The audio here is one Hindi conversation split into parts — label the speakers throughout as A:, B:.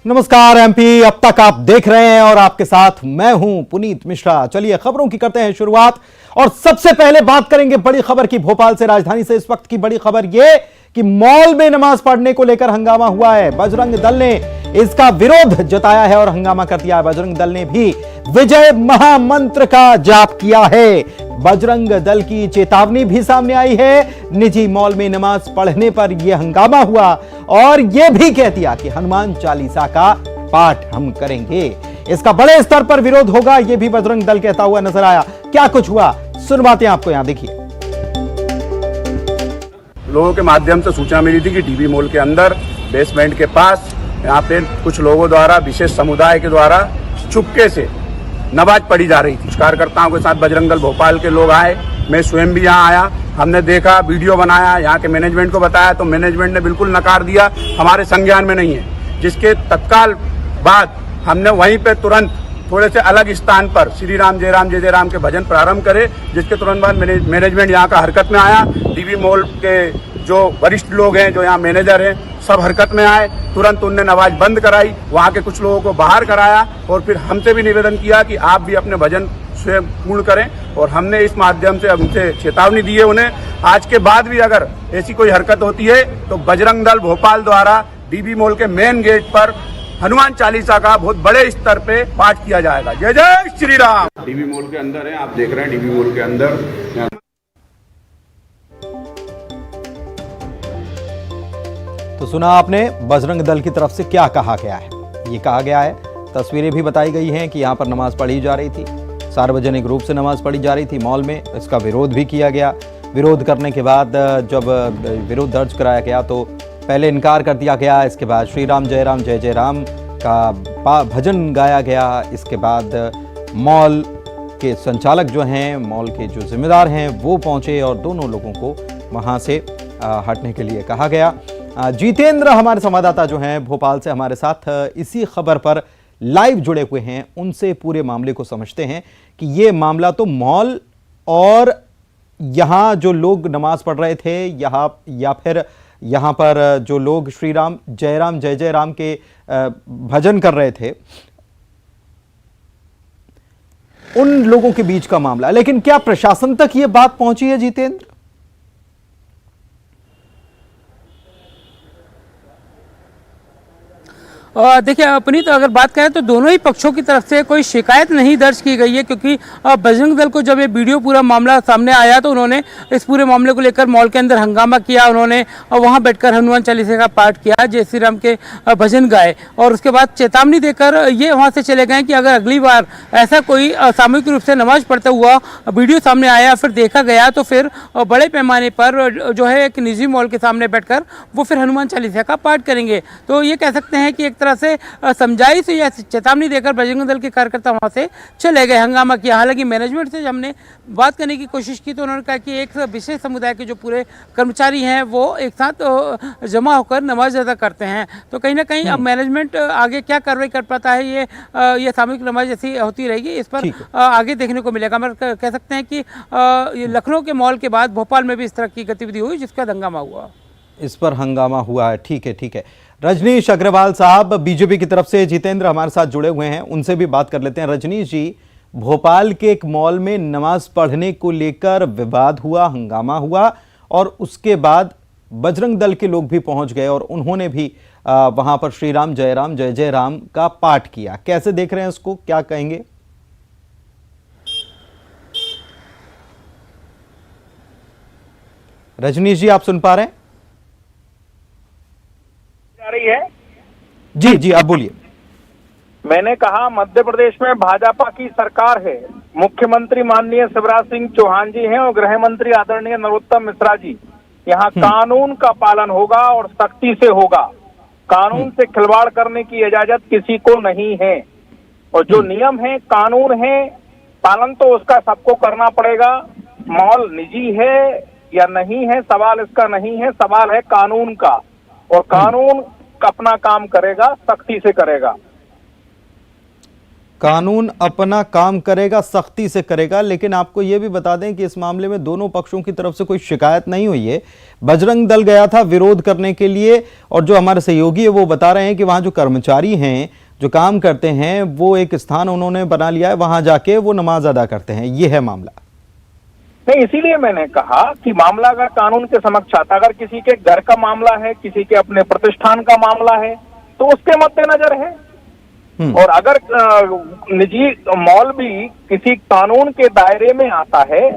A: नमस्कार एमपी, अब तक आप देख रहे हैं और आपके साथ मैं हूं पुनीत मिश्रा। चलिए खबरों की करते हैं शुरुआत और सबसे पहले बात करेंगे बड़ी खबर की। भोपाल से, राजधानी से इस वक्त की बड़ी खबर यह कि मॉल में नमाज पढ़ने को लेकर हंगामा हुआ है। बजरंग दल ने इसका विरोध जताया है और हंगामा कर दिया है। बजरंग दल ने भी विजय महामंत्र का जाप किया है। बजरंग दल की चेतावनी भी सामने आई है। निजी मॉल में नमाज पढ़ने पर यह हंगामा हुआ और यह भी कह दिया कि हनुमान चालीसा का पाठ हम करेंगे। इसका बड़े स्तर पर विरोध होगा, यह भी बजरंग दल कहता हुआ नजर आया। क्या कुछ हुआ, सुनवाते हैं आपको, यहां देखिए।
B: लोगों के माध्यम से सूचना मिली थी कि डीबी मॉल के अंदर बेसमेंट के पास यहाँ पे कुछ लोगों द्वारा, विशेष समुदाय के द्वारा चुपके से नमाज पढ़ी जा रही थी। कार्यकर्ताओं के साथ बजरंग दल भोपाल के लोग आए, मैं स्वयं भी यहाँ आया, हमने देखा, वीडियो बनाया, यहाँ के मैनेजमेंट को बताया तो मैनेजमेंट ने बिल्कुल नकार दिया, हमारे संज्ञान में नहीं है। जिसके तत्काल बाद हमने वहीं पे तुरंत थोड़े से अलग स्थान पर श्री राम जय राम जय जय राम के भजन प्रारंभ करे। जिसके तुरंत बाद मैनेजमेंट यहाँ का हरकत में आया। डीबी मॉल के जो वरिष्ठ लोग हैं, जो यहाँ मैनेजर हैं, सब हरकत में आए। तुरंत उनने नमाज बंद कराई, वहाँ के कुछ लोगों को बाहर कराया और फिर हमसे भी निवेदन किया कि आप भी अपने भजन स्वयं पूर्ण करें। और हमने इस माध्यम से उनसे चेतावनी दी है उन्हें, आज के बाद भी अगर ऐसी कोई हरकत होती है तो बजरंग दल भोपाल द्वारा डीबी मॉल के मेन गेट पर हनुमान चालीसा का बहुत बड़े स्तर पे पाठ किया जाएगा। जय जय श्री राम। डीबी मॉल के अंदर है, आप देख रहे हैं डीबी मॉल के अंदर।
A: तो सुना आपने बजरंग दल की तरफ से क्या कहा गया है। ये कहा गया है, तस्वीरें भी बताई गई हैं कि यहाँ पर नमाज पढ़ी जा रही थी, सार्वजनिक रूप से नमाज पढ़ी जा रही थी मॉल में। इसका विरोध भी किया गया। विरोध करने के बाद जब विरोध दर्ज कराया गया तो पहले इनकार कर दिया गया। इसके बाद श्री राम जय जय राम का भजन गाया गया। इसके बाद मॉल के संचालक जो हैं, मॉल के जो जिम्मेदार हैं, वो पहुंचे और दोनों लोगों को वहां से हटने के लिए कहा गया। जितेंद्र हमारे संवाददाता जो हैं भोपाल से हमारे साथ इसी खबर पर लाइव जुड़े हुए हैं, उनसे पूरे मामले को समझते हैं कि ये मामला तो मॉल और यहाँ जो लोग नमाज पढ़ रहे थे यहाँ, या फिर यहाँ पर जो लोग श्री राम जय जय राम के भजन कर रहे थे, उन लोगों के बीच का मामला। लेकिन क्या प्रशासन तक ये बात पहुंची है जितेंद्र?
C: देखिए पुनीत, अगर बात करें तो दोनों ही पक्षों की तरफ से कोई शिकायत नहीं दर्ज की गई है, क्योंकि बजरंग दल को जब ये वीडियो पूरा मामला सामने आया तो उन्होंने इस पूरे मामले को लेकर मॉल के अंदर हंगामा किया। उन्होंने वहां बैठकर हनुमान चालीसा का पाठ किया, जय श्री राम के भजन गाए और उसके बाद चेतावनी देकर ये वहाँ से चले गए कि अगर अगली बार ऐसा कोई सामूहिक रूप से नमाज पढ़ता हुआ वीडियो सामने आया फिर देखा गया तो फिर बड़े पैमाने पर जो है एक निजी मॉल के सामने बैठकर वो फिर हनुमान चालीसा का पाठ करेंगे। तो ये कह सकते हैं कि एक तरह से समझाइश या चेतावनी देकर बजरंग दल के कार्यकर्ता वहां से चले गए, हंगामा किया। हालांकि मैनेजमेंट से हमने बात करने की कोशिश की तो उन्होंने कहा कि एक विशेष समुदाय के जो पूरे कर्मचारी हैं वो एक साथ जमा होकर नमाज अदा करते हैं। तो कहीं ना कहीं अब मैनेजमेंट आगे क्या कार्रवाई कर पाता है, ये सामूहिक नमाज ऐसी होती रहेगी, इस पर आगे देखने को मिलेगा। मगर कह सकते हैं कि लखनऊ के मॉल के बाद भोपाल में भी इस तरह की गतिविधि हुई जिसका हंगामा हुआ,
A: इस पर हंगामा हुआ है। ठीक है। रजनीश अग्रवाल साहब बीजेपी की तरफ से जितेंद्र हमारे साथ जुड़े हुए हैं, उनसे भी बात कर लेते हैं। रजनीश जी, भोपाल के एक मॉल में नमाज पढ़ने को लेकर विवाद हुआ, हंगामा हुआ और उसके बाद बजरंग दल के लोग भी पहुंच गए और उन्होंने भी वहां पर श्री राम जय जय राम का पाठ किया। कैसे देख रहे हैं इसको, क्या कहेंगे? रजनीश जी, आप सुन पा रहे हैं?
D: रही है
A: जी आप बोलिए।
D: मैंने कहा मध्य प्रदेश में भाजपा की सरकार है, मुख्यमंत्री माननीय शिवराज सिंह चौहान जी हैं और गृह मंत्री आदरणीय नरोत्तम मिश्रा जी। यहाँ कानून का पालन होगा और सख्ती से होगा। कानून से खिलवाड़ करने की इजाजत किसी को नहीं है और जो नियम है, कानून है, पालन तो उसका सबको करना पड़ेगा। मॉल निजी है या नहीं है, सवाल इसका नहीं है, सवाल है कानून का और कानून अपना काम करेगा, सख्ती से करेगा।
A: कानून अपना काम करेगा, सख्ती से करेगा, लेकिन आपको यह भी बता दें कि इस मामले में दोनों पक्षों की तरफ से कोई शिकायत नहीं हुई है। बजरंग दल गया था विरोध करने के लिए, और जो हमारे सहयोगी है वो बता रहे हैं कि वहां जो कर्मचारी हैं, जो काम करते हैं, वो एक स्थान उन्होंने बना लिया है, वहां जाके वो नमाज अदा करते हैं। ये है मामला।
D: नहीं, इसीलिए मैंने कहा कि मामला अगर कानून के समक्ष आता, अगर किसी के घर का मामला है, किसी के अपने प्रतिष्ठान का मामला है, तो उसके मद्देनजर है। और अगर निजी मॉल भी किसी कानून के दायरे में आता है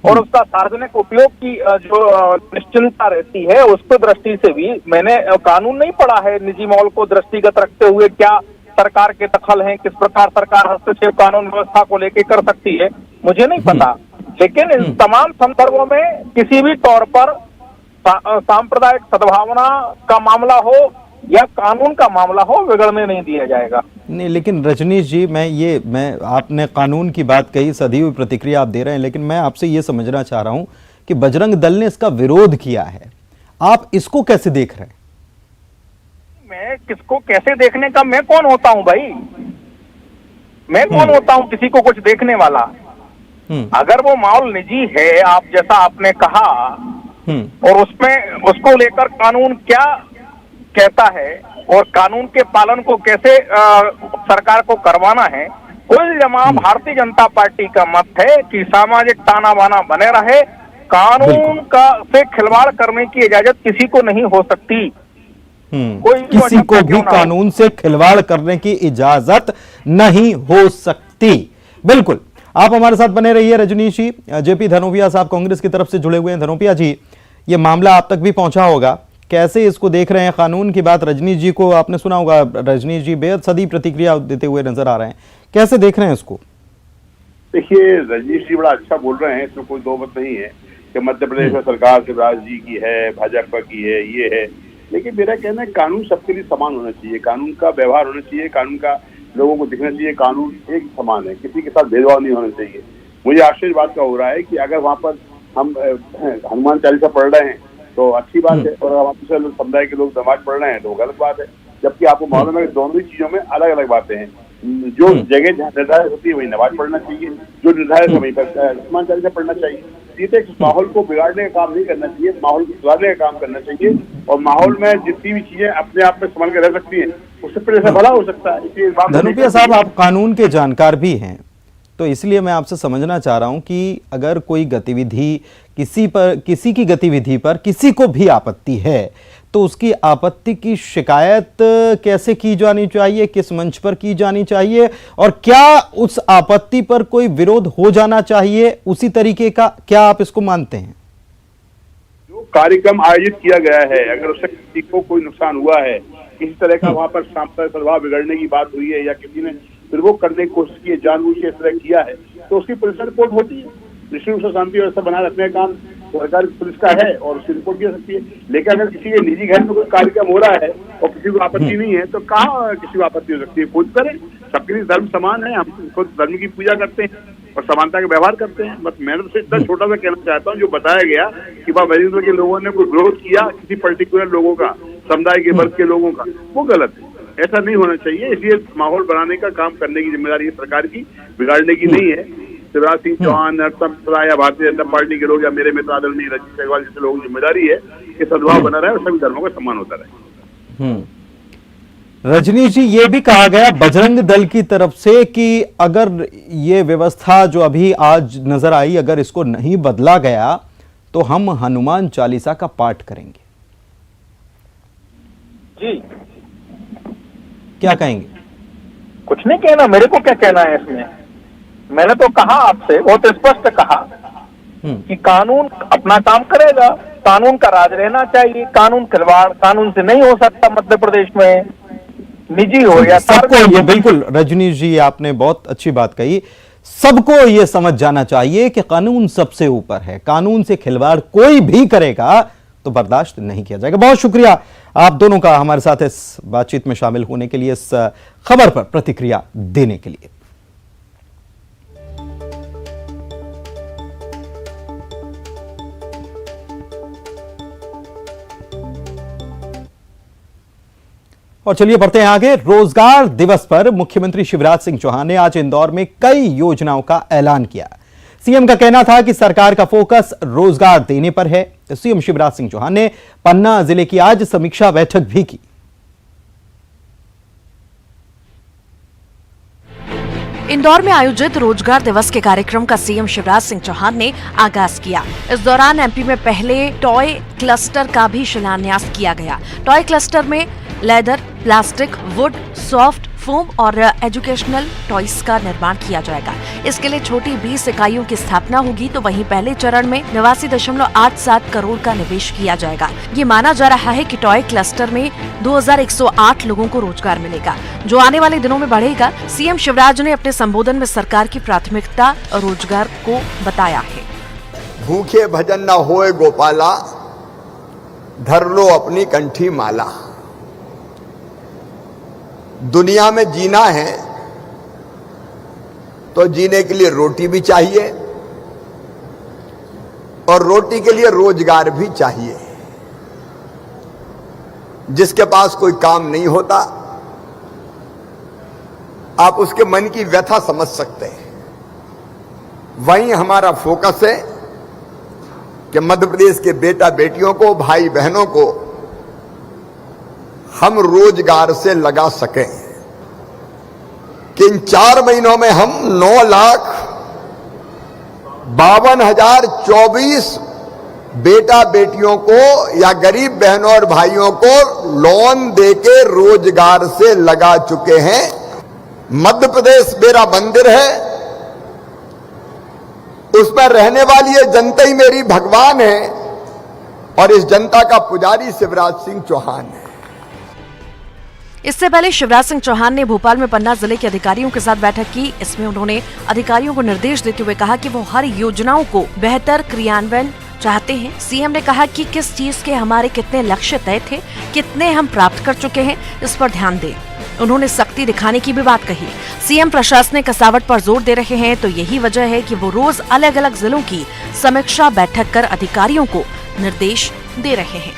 D: और उसका सार्वजनिक उपयोग की जो निश्चिंतता रहती है, उसको दृष्टि से भी मैंने कानून नहीं पढ़ा है निजी मॉल को दृष्टिगत रखते हुए क्या सरकार के दखल हैं, किस प्रकार सरकार हस्तक्षेप कानून व्यवस्था को लेकर कर सकती है, मुझे नहीं पता। लेकिन इन तमाम संदर्भों में किसी भी तौर पर सांप्रदायिक सद्भावना का मामला हो या कानून का मामला हो, बिगड़ने नहीं दिया जाएगा।
A: नहीं, लेकिन रजनीश जी, मैं आपने कानून की बात कही, सधी हुई प्रतिक्रिया आप दे रहे हैं, लेकिन मैं आपसे ये समझना चाह रहा हूं कि बजरंग दल ने इसका विरोध किया है, आप इसको कैसे देख रहे हैं?
D: मैं किसको कैसे देखने का, मैं कौन होता हूं भाई? मैं कौन होता हूं किसी को कुछ देखने वाला? अगर वो मॉल निजी है, आप जैसा आपने कहा, और उसमें उसको लेकर कानून क्या कहता है और कानून के पालन को कैसे सरकार को करवाना है, कुल जमा भारतीय जनता पार्टी का मत है कि सामाजिक ताना बाना बने रहे, कानून का से खिलवाड़ करने की इजाजत किसी को नहीं हो सकती।
A: किसी को भी कानून से खिलवाड़ करने की इजाजत नहीं हो सकती। बिल्कुल, आप हमारे साथ बने रहिए। रजनीश जी, जेपी धनोपिया साहब कांग्रेस की तरफ से जुड़े हुए हैं। धनोपिया जी, ये मामला आप तक भी पहुंचा होगा, कैसे इसको देख रहे हैं? कानून की बात रजनीश जी को आपने सुना होगा, रजनीश जी बेहद सदी प्रतिक्रिया देते हुए नजर आ रहे हैं, कैसे देख रहे हैं इसको?
B: देखिए, रजनीश जी बड़ा अच्छा बोल रहे हैं, इसमें कोई दो मत नहीं है कि मध्य प्रदेश में सरकार शिवराज जी की है, भाजपा की है, ये है। लेकिन मेरा कहना है कानून सबके लिए समान होना चाहिए, कानून का व्यवहार होना चाहिए, कानून का लोगों को दिखना चाहिए, कानून एक समान है, किसी के साथ भेदभाव नहीं होना चाहिए। मुझे आश्चर्य बात का हो रहा है कि अगर वहाँ पर हम हनुमान चालीसा पढ़ रहे हैं तो अच्छी बात है, और हम दूसरे समुदाय के लोग नमाज पढ़ रहे हैं तो गलत बात है, जबकि आपको मालूम है कि दोनों ही चीजों में अलग अलग बातें हैं। जो जगह जहाँ निर्धारित होती है वही नमाज पढ़ना चाहिए, जो निर्धारित समय पर हनुमान चालीसा पढ़ना चाहिए। सीधे माहौल को बिगाड़ने का काम नहीं करना चाहिए, माहौल को सुधारने का काम करना चाहिए, और माहौल में जितनी भी चीजें अपने आप में संभाल के रह सकती हैं उससे पहले से भला हो सकता है। इसलिए
A: धनोपिया साहब, आप कानून के जानकार भी हैं, तो इसलिए मैं आपसे समझना चाह रहा हूं कि अगर कोई गतिविधि किसी की गतिविधि पर किसी को भी आपत्ति है तो उसकी आपत्ति की शिकायत कैसे की जानी चाहिए, किस मंच पर की जानी चाहिए, और क्या उस आपत्ति पर कोई विरोध हो जाना चाहिए उसी तरीके का, क्या आप इसको मानते हैं?
B: जो कार्यक्रम आयोजित किया गया है, अगर उससे किसी को कोई नुकसान हुआ है, किसी तरह का वहां पर सांप्रदायिक सद्भाव बिगड़ने की बात हुई है, या किसी ने प्रवोक करने की कोशिश की है, जानबूझ के इस तरह किया है, तो उसकी पुलिस रिपोर्ट होती है। निश्चित रूप से शांति व्यवस्था बनाए रखने का काम सरकार पुलिस का है और उसकी रिपोर्ट भी हो सकती है। लेकिन अगर किसी के निजी घर में कोई कार्यक्रम हो रहा है और किसी को आपत्ति नहीं है, तो कहाँ किसी को आपत्ति हो सकती है? खुद करें, सबके लिए धर्म समान है, हम खुद धर्म की पूजा करते हैं और समानता का व्यवहार करते हैं। बस मैं तो इतना छोटा सा कहना चाहता हूँ, जो बताया गया कि बजरंग दल के लोगों ने कोई विरोध किया किसी पर्टिकुलर लोगों का, समुदाय के वर्ग के लोगों का, वो गलत है, ऐसा नहीं होना चाहिए। इसलिए माहौल बनाने का काम करने की जिम्मेदारी है सरकार की, बिगाड़ने की नहीं है। शिवराज सिंह चौहान, नरोत्तम मिश्रा या भारतीय जनता पार्टी के लोग या मेरे मित्र आदरणीय रजनीश अग्रवाल जैसे लोगों की जिम्मेदारी है कि सद्भाव बना रहे और सभी धर्मों का सम्मान होता रहे।
A: रजनीश जी, ये भी कहा गया बजरंग दल की तरफ से कि अगर ये व्यवस्था जो अभी आज नजर आई, अगर इसको नहीं बदला गया तो हम हनुमान चालीसा का पाठ करेंगे।
D: जी,
A: क्या कहेंगे?
D: कुछ नहीं कहना, मेरे को क्या कहना है इसमें? मैंने तो कहा आपसे, बहुत स्पष्ट कहा कि कानून अपना काम करेगा, कानून का राज रहना चाहिए, कानून खिलवाड़ कानून से नहीं हो सकता मध्य प्रदेश में, निजी हो या
A: सबको ये, बिल्कुल रजनीश जी आपने बहुत अच्छी बात कही, सबको ये समझ जाना चाहिए कि कानून सबसे ऊपर है, कानून से खिलवाड़ कोई भी करेगा तो बर्दाश्त नहीं किया जाएगा। बहुत शुक्रिया आप दोनों का हमारे साथ इस बातचीत में शामिल होने के लिए, इस खबर पर प्रतिक्रिया देने के लिए। और चलिए बढ़ते हैं आगे। रोजगार दिवस पर मुख्यमंत्री शिवराज सिंह चौहान ने आज इंदौर में कई योजनाओं का ऐलान किया। सीएम का कहना था कि सरकार का फोकस रोजगार देने पर है। सीएम शिवराज सिंह चौहान ने पन्ना जिले की आज समीक्षा बैठक भी की।
E: इंदौर में आयोजित रोजगार दिवस के कार्यक्रम का सीएम शिवराज सिंह चौहान ने आगाज किया। इस दौरान एमपी में पहले टॉय क्लस्टर का भी शिलान्यास किया गया। टॉय क्लस्टर में leather, plastic, would, soft, foam और एजुकेशनल टॉयज का निर्माण किया जाएगा। इसके लिए छोटी 20 इकाइयों की स्थापना होगी, तो वहीं पहले चरण में 89.87 करोड़ का निवेश किया जाएगा। ये माना जा रहा है कि टॉय क्लस्टर में 2108 लोगों को रोजगार मिलेगा, जो आने वाले दिनों में बढ़ेगा। सीएम शिवराज ने अपने संबोधन में सरकार की प्राथमिकता रोजगार को बताया है।
F: भूखे भजन न होए गोपाला, धर लो अपनी कंठी माला। दुनिया में जीना है तो जीने के लिए रोटी भी चाहिए और रोटी के लिए रोजगार भी चाहिए। जिसके पास कोई काम नहीं होता, आप उसके मन की व्यथा समझ सकते हैं। वहीं हमारा फोकस है कि मध्य प्रदेश के बेटा बेटियों को, भाई बहनों को हम रोजगार से लगा सकें कि इन 4 महीनों में हम 9,52,024 बेटा बेटियों को या गरीब बहनों और भाइयों को लोन देके रोजगार से लगा चुके हैं। मध्य प्रदेश मेरा मंदिर है, उसमें रहने वाली ये जनता ही मेरी भगवान है और इस जनता का पुजारी शिवराज सिंह चौहान है।
E: इससे पहले शिवराज सिंह चौहान ने भोपाल में पन्ना जिले के अधिकारियों के साथ बैठक की। इसमें उन्होंने अधिकारियों को निर्देश देते हुए कहा कि वो हर योजनाओं को बेहतर क्रियान्वयन चाहते हैं। सीएम ने कहा कि किस चीज के हमारे कितने लक्ष्य तय थे, कितने हम प्राप्त कर चुके हैं, इस पर ध्यान दें। उन्होंने सख्ती दिखाने की भी बात कही। सीएम प्रशासनिक कसावट पर जोर दे रहे हैं, तो यही वजह है कि वो रोज अलग अलग जिलों की समीक्षा बैठक कर अधिकारियों को निर्देश दे रहे हैं।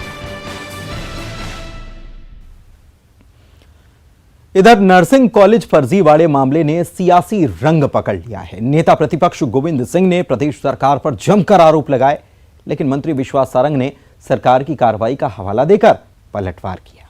A: इधर नर्सिंग कॉलेज फर्जीवाड़े मामले ने सियासी रंग पकड़ लिया है। नेता प्रतिपक्ष गोविंद सिंह ने प्रदेश सरकार पर जमकर आरोप लगाए, लेकिन मंत्री विश्वास सारंग ने सरकार की कार्रवाई का हवाला देकर पलटवार किया।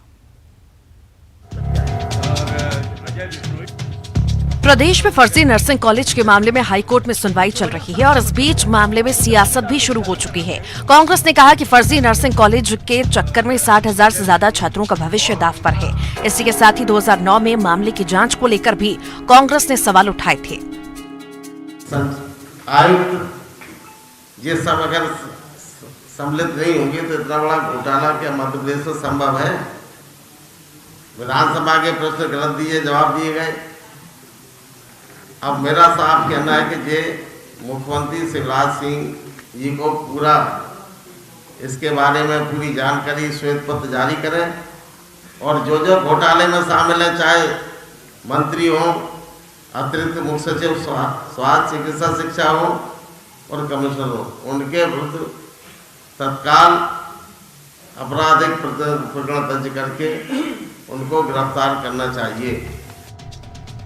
E: प्रदेश में फर्जी नर्सिंग कॉलेज के मामले में हाईकोर्ट में सुनवाई चल रही है और इस बीच मामले में सियासत भी शुरू हो चुकी है। कांग्रेस ने कहा कि फर्जी नर्सिंग कॉलेज के चक्कर में 60,000 से ज्यादा छात्रों का भविष्य दांव पर है। इसी के साथ ही 2009 में मामले की जांच को लेकर भी कांग्रेस ने सवाल उठाए थे।
G: आयुक्त ये सब अगर सम्मिलित नहीं होंगे तो इतना बड़ा घोटाला क्या मध्य प्रदेश में संभव है? विधानसभा के प्रश्न गलत दिए, जवाब दिए गए। अब मेरा साफ कहना है कि ये मुख्यमंत्री शिवराज सिंह जी को पूरा इसके बारे में पूरी जानकारी श्वेत पत्र जारी करें और जो जो घोटाले में शामिल है, चाहे मंत्री हो, अतिरिक्त मुख्य सचिव स्वास्थ्य चिकित्सा शिक्षा हो और कमिश्नर हो, उनके विरुद्ध तत्काल आपराधिक प्रकरण दर्ज करके उनको गिरफ्तार करना चाहिए।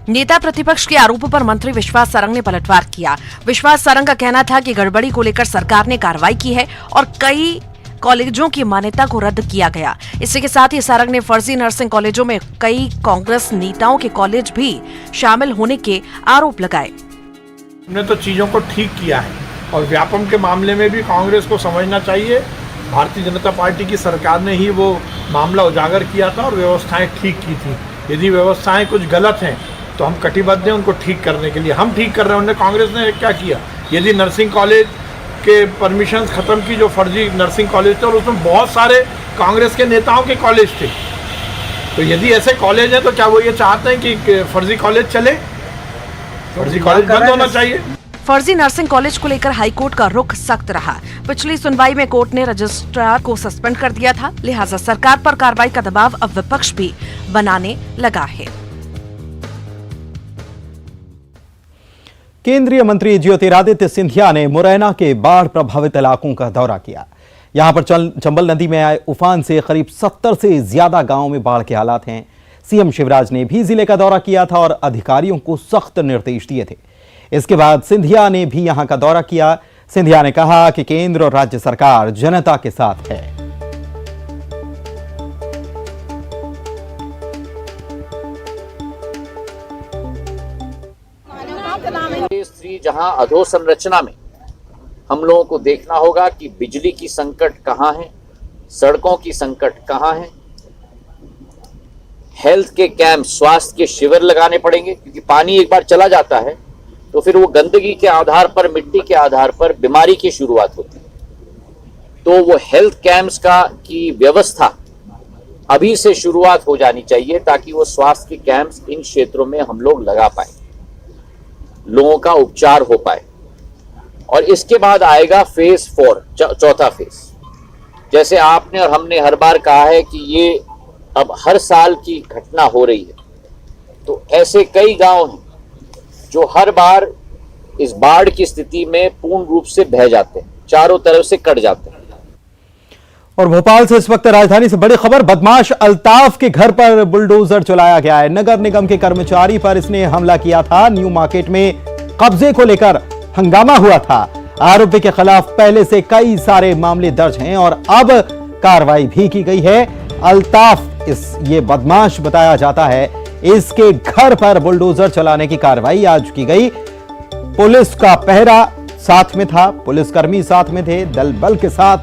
E: नेता प्रतिपक्ष के आरोपों पर मंत्री विश्वास सारंग ने पलटवार किया। विश्वास सारंग का कहना था कि गड़बड़ी को लेकर सरकार ने कार्रवाई की है और कई कॉलेजों की मान्यता को रद्द किया गया। इसी के साथ ही सारंग ने फर्जी नर्सिंग कॉलेजों में कई कांग्रेस नेताओं के कॉलेज भी शामिल होने के आरोप लगाए।
H: हमने तो चीजों को ठीक किया है और व्यापम के मामले में भी कांग्रेस को समझना चाहिए, भारतीय जनता पार्टी की सरकार ने ही वो मामला उजागर किया था और व्यवस्थाएं ठीक की थी। यदि व्यवस्थाएं कुछ गलत हैं तो हम कटिबद्ध हैं उनको ठीक करने के लिए। हम ठीक कर रहे हैं। उन्होंने कांग्रेस ने क्या किया? यदि नर्सिंग कॉलेज के परमिशन खत्म की, जो फर्जी नर्सिंग कॉलेज थे और उसमें बहुत सारे कांग्रेस के नेताओं के कॉलेज थे, तो यदि ऐसे कॉलेज हैं तो क्या वो ये चाहते हैं कि फर्जी कॉलेज चले? फर्जी कॉलेज बंद होना चाहिए।
E: फर्जी नर्सिंग कॉलेज को लेकर हाईकोर्ट का रुख सख्त रहा। पिछली सुनवाई में कोर्ट ने रजिस्ट्रार को सस्पेंड कर दिया था, लिहाजा सरकार पर कार्रवाई का दबाव अब विपक्ष भी बनाने लगा है।
A: केंद्रीय मंत्री ज्योतिरादित्य सिंधिया ने मुरैना के बाढ़ प्रभावित इलाकों का दौरा किया। यहां पर चंबल नदी में आए उफान से करीब 70 से ज्यादा गांवों में बाढ़ के हालात हैं। सीएम शिवराज ने भी जिले का दौरा किया था और अधिकारियों को सख्त निर्देश दिए थे। इसके बाद सिंधिया ने भी यहां का दौरा किया। सिंधिया ने कहा कि केंद्र और राज्य सरकार जनता के साथ है।
I: स्त्री जहां अधोसंरचना में हम लोगों को देखना होगा कि बिजली की संकट कहां है, सड़कों की संकट कहां है, हेल्थ के कैंप, स्वास्थ्य के शिविर लगाने पड़ेंगे, क्योंकि पानी एक बार चला जाता है तो फिर वो गंदगी के आधार पर, मिट्टी के आधार पर बीमारी की शुरुआत होती है। तो वो हेल्थ कैंप्स की व्यवस्था अभी से शुरुआत हो जानी चाहिए, ताकि वो स्वास्थ्य के कैंप्स इन क्षेत्रों में हम लोग लगा पाए, लोगों का उपचार हो पाए। और इसके बाद आएगा फेज 4, चौथा फेज। जैसे आपने और हमने हर बार कहा है कि ये अब हर साल की घटना हो रही है, तो ऐसे कई गांव हैं जो हर बार इस बाढ़ की स्थिति में पूर्ण रूप से बह जाते हैं, चारों तरफ से कट जाते हैं।
A: और भोपाल से इस वक्त राजधानी से बड़ी खबर, बदमाश अल्ताफ के घर पर बुलडोजर चलाया गया है। नगर निगम के कर्मचारी पर इसने हमला किया था। न्यू मार्केट में कब्जे को लेकर हंगामा हुआ था। आरोपी के खिलाफ पहले से कई सारे मामले दर्ज हैं और अब कार्रवाई भी की गई है। अल्ताफ ये बदमाश बताया जाता है, इसके घर पर बुलडोजर चलाने की कार्रवाई आज की गई। पुलिस का पहरा साथ में था, पुलिसकर्मी साथ में थे, दल बल के साथ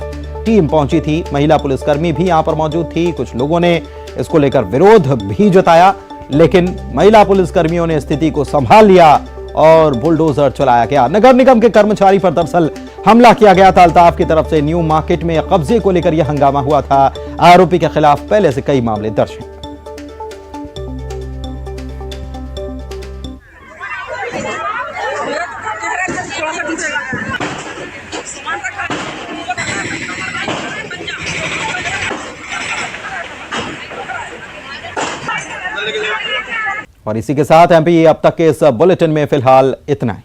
A: टीम पहुंची थी। महिला पुलिसकर्मी भी यहां पर मौजूद थी। कुछ लोगों ने इसको लेकर विरोध भी जताया, लेकिन महिला पुलिसकर्मियों ने स्थिति को संभाल लिया और बुलडोजर चलाया गया। नगर निगम के कर्मचारी पर दरअसल हमला किया गया था अल्ताफ की तरफ से। न्यू मार्केट में कब्जे को लेकर यह हंगामा हुआ था। आरोपी के खिलाफ पहले से कई मामले दर्ज हैं। और इसी के साथ एमपी अब तक के इस बुलेटिन में फिलहाल इतना ही।